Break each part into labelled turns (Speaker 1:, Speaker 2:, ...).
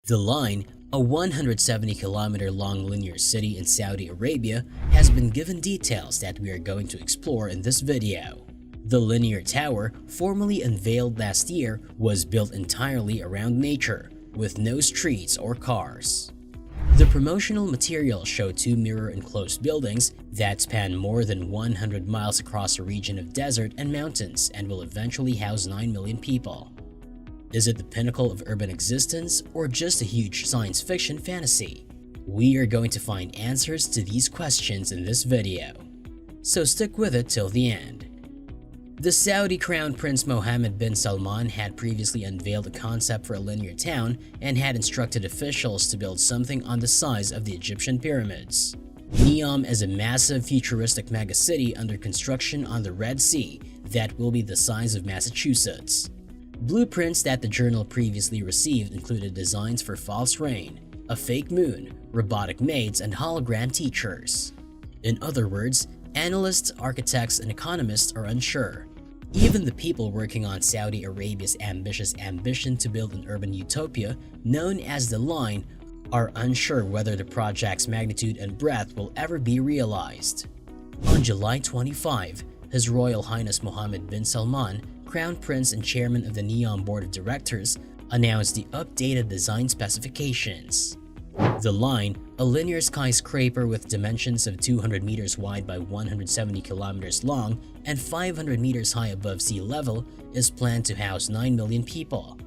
Speaker 1: The Line, a 170-kilometer-long linear city in Saudi Arabia, has been given details that we are going to explore in this video. The linear tower, formally unveiled last year, was built entirely around nature, with no streets or cars. The promotional materials show two mirror-enclosed buildings that span more than 100 miles across a region of desert and mountains and will eventually house 9 million people. Is it the pinnacle of urban existence or just a huge science fiction fantasy? We are going to find answers to these questions in this video, so stick with it till the end. The Saudi Crown Prince Mohammed bin Salman had previously unveiled a concept for a linear town and had instructed officials to build something on the size of the Egyptian pyramids. Neom is a massive futuristic megacity under construction on the Red Sea that will be the size of Massachusetts. Blueprints that the journal previously received included designs for false rain, a fake moon, robotic maids, and hologram teachers. In other words, analysts, architects, and economists are unsure. Even the people working on Saudi Arabia's ambitious ambition to build an urban utopia known as The Line are unsure whether the project's magnitude and breadth will ever be realized. On July 25, His Royal Highness Mohammed bin Salman, Crown Prince and Chairman of the Neom Board of Directors, announced the updated design specifications. The Line, a linear skyscraper with dimensions of 200 meters wide by 170 kilometers long and 500 meters high above sea level, is planned to house 9 million people.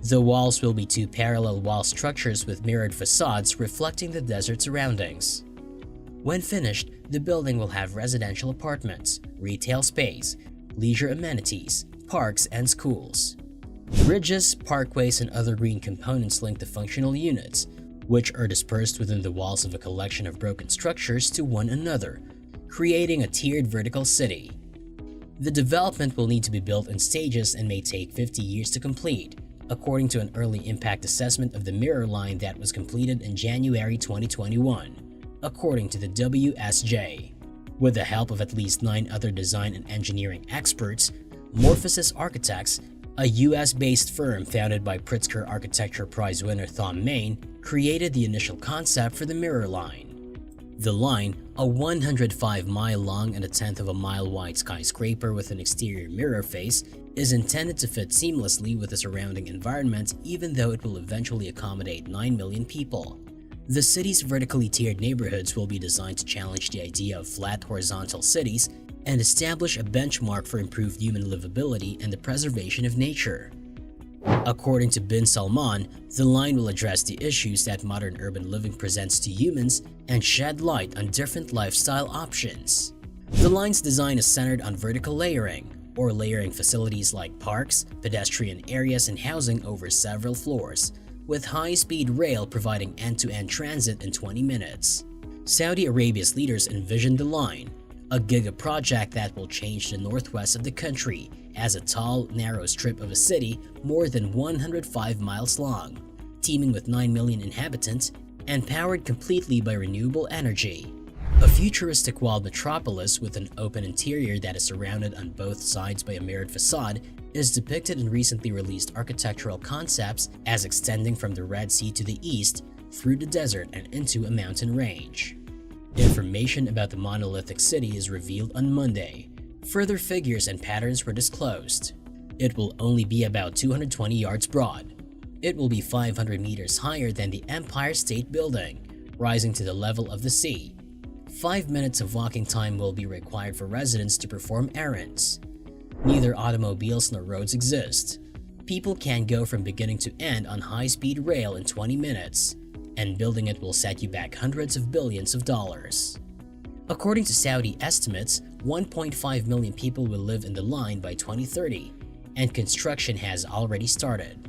Speaker 1: The walls will be two parallel wall structures with mirrored facades reflecting the desert surroundings. When finished, the building will have residential apartments, retail space, leisure amenities, parks, and schools. Bridges, parkways, and other green components link the functional units, which are dispersed within the walls of a collection of broken structures to one another, creating a tiered vertical city. The development will need to be built in stages and may take 50 years to complete, according to an early impact assessment of the mirror line that was completed in January 2021, according to the WSJ. With the help of at least 9 other design and engineering experts, Morphosis Architects, a US-based firm founded by Pritzker Architecture Prize winner Thom Mayne, created the initial concept for the mirror line. The Line, a 105-mile long and a tenth of a mile wide skyscraper with an exterior mirror face, is intended to fit seamlessly with the surrounding environment even though it will eventually accommodate 9 million people. The city's vertically tiered neighborhoods will be designed to challenge the idea of flat horizontal cities and establish a benchmark for improved human livability and the preservation of nature. According to bin Salman, the Line will address the issues that modern urban living presents to humans and shed light on different lifestyle options. The Line's design is centered on vertical layering, or layering facilities like parks, pedestrian areas, and housing over several floors, with high-speed rail providing end-to-end transit in 20 minutes. Saudi Arabia's leaders envisioned the Line, a giga-project that will change the northwest of the country, as a tall, narrow strip of a city more than 105 miles long, teeming with 9 million inhabitants and powered completely by renewable energy. A futuristic walled metropolis with an open interior that is surrounded on both sides by a mirrored facade is depicted in recently released architectural concepts as extending from the Red Sea to the east, through the desert and into a mountain range. Information about the monolithic city is revealed on Monday. Further figures and patterns were disclosed. It will only be about 220 yards broad. It will be 500 meters higher than the Empire State Building, rising to the level of the sea. 5 minutes of walking time will be required for residents to perform errands. Neither automobiles nor roads exist. People can go from beginning to end on high-speed rail in 20 minutes, and building it will set you back hundreds of billions of dollars. According to Saudi estimates, 1.5 million people will live in the Line by 2030, and construction has already started.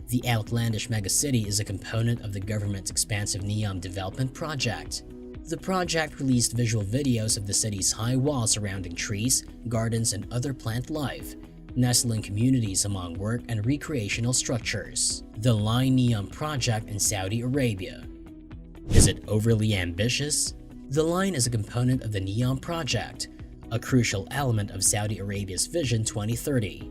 Speaker 1: The outlandish megacity is a component of the government's expansive Neom development project. The project released visual videos of the city's high walls surrounding trees, gardens, and other plant life, nestling communities among work and recreational structures. The Line Neom project in Saudi Arabia. Is it overly ambitious? The Line is a component of the Neom project, a crucial element of Saudi Arabia's Vision 2030.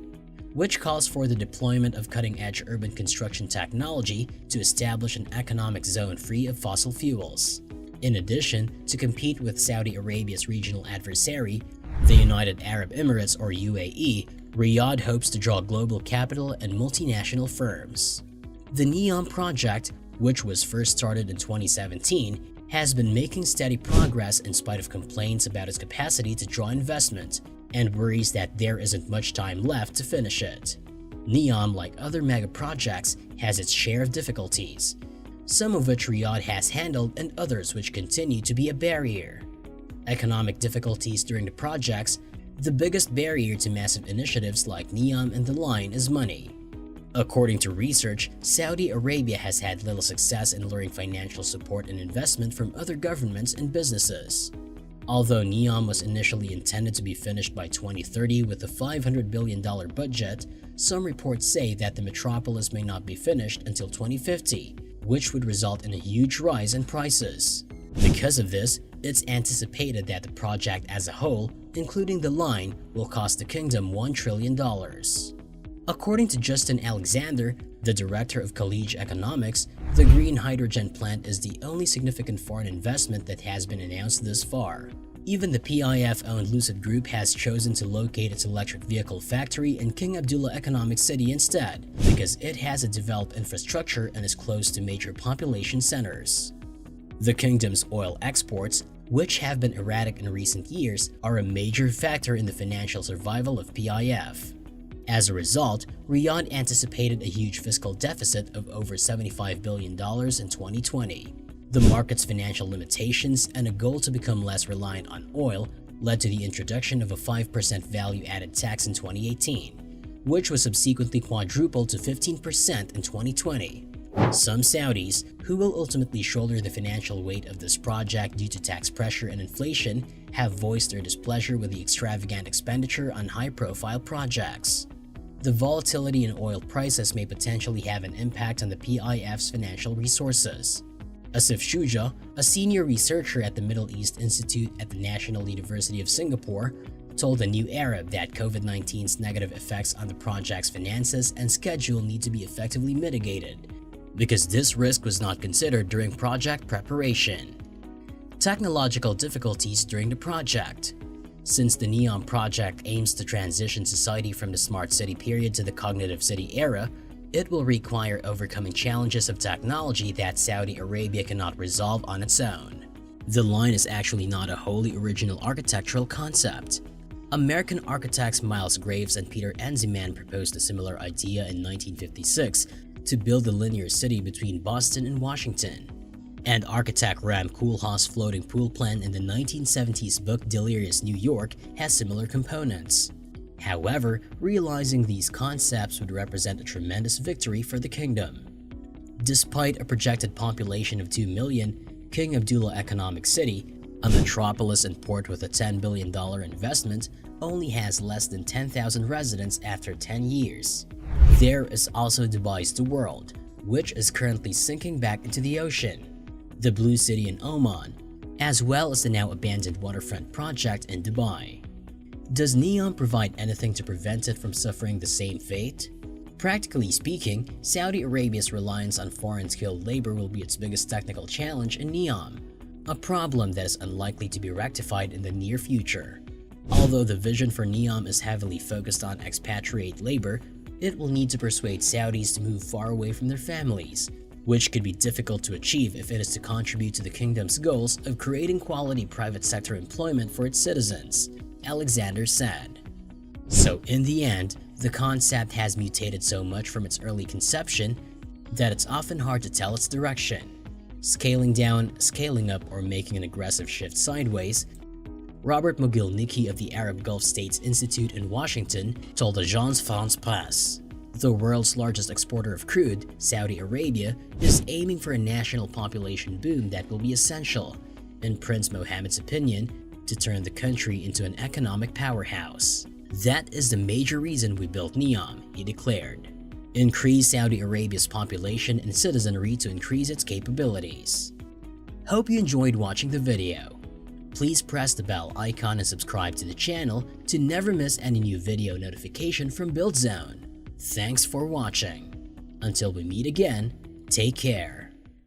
Speaker 1: which calls for the deployment of cutting-edge urban construction technology to establish an economic zone free of fossil fuels. In addition, to compete with Saudi Arabia's regional adversary, the United Arab Emirates or UAE, Riyadh hopes to draw global capital and multinational firms. The NEOM project, which was first started in 2017, has been making steady progress in spite of complaints about its capacity to draw investment and worries that there isn't much time left to finish it. NEOM, like other megaprojects, has its share of difficulties, some of which Riyadh has handled and others which continue to be a barrier. Economic difficulties during the projects. The biggest barrier to massive initiatives like NEOM and the line is money. According to research, Saudi Arabia has had little success in luring financial support and investment from other governments and businesses. Although NEOM was initially intended to be finished by 2030 with a $500 billion budget, some reports say that the metropolis may not be finished until 2050, which would result in a huge rise in prices. Because of this, it's anticipated that the project as a whole, including the line, will cost the kingdom $1 trillion. According to Justin Alexander, the director of College Economics, the green hydrogen plant is the only significant foreign investment that has been announced thus far. Even the PIF-owned Lucid Group has chosen to locate its electric vehicle factory in King Abdullah Economic City instead, because it has a developed infrastructure and is close to major population centers. The kingdom's oil exports, which have been erratic in recent years, are a major factor in the financial survival of PIF. As a result, Riyadh anticipated a huge fiscal deficit of over $75 billion in 2020. The market's financial limitations and a goal to become less reliant on oil led to the introduction of a 5% value-added tax in 2018, which was subsequently quadrupled to 15% in 2020. Some Saudis, who will ultimately shoulder the financial weight of this project due to tax pressure and inflation, have voiced their displeasure with the extravagant expenditure on high-profile projects. The volatility in oil prices may potentially have an impact on the PIF's financial resources. Asif Shuja, a senior researcher at the Middle East Institute at the National University of Singapore, told the New Arab that COVID-19's negative effects on the project's finances and schedule need to be effectively mitigated, because this risk was not considered during project preparation. Technological difficulties during the project. Since the NEOM project aims to transition society from the smart city period to the cognitive city era, it will require overcoming challenges of technology that Saudi Arabia cannot resolve on its own. The line is actually not a wholly original architectural concept. American architects Miles Graves and Peter Enziman proposed a similar idea in 1956 to build a linear city between Boston and Washington. And architect Ram Koolhaas' floating pool plan in the 1970s book Delirious New York has similar components. However, realizing these concepts would represent a tremendous victory for the kingdom. Despite a projected population of 2 million, King Abdullah Economic City, a metropolis and port with a $10 billion investment, only has less than 10,000 residents after 10 years. There is also Dubai's The World, which is currently sinking back into the ocean, the Blue City in Oman, as well as the now abandoned waterfront project in Dubai. Does NEOM provide anything to prevent it from suffering the same fate? Practically speaking, Saudi Arabia's reliance on foreign skilled labor will be its biggest technical challenge in NEOM, a problem that is unlikely to be rectified in the near future. Although the vision for NEOM is heavily focused on expatriate labor, it will need to persuade Saudis to move far away from their families, which could be difficult to achieve if it is to contribute to the kingdom's goals of creating quality private sector employment for its citizens, Alexander said. So in the end, the concept has mutated so much from its early conception that it's often hard to tell its direction. Scaling down, scaling up, or making an aggressive shift sideways. Robert Mogilnicki of the Arab Gulf States Institute in Washington told Agence France-Presse, the world's largest exporter of crude, Saudi Arabia, is aiming for a national population boom that will be essential, in Prince Mohammed's opinion, to turn the country into an economic powerhouse. That is the major reason we built NEOM, he declared. Increase Saudi Arabia's population and citizenry to increase its capabilities. Hope you enjoyed watching the video. Please press the bell icon and subscribe to the channel to never miss any new video notification from BuildZone. Thanks for watching. Until we meet again, take care.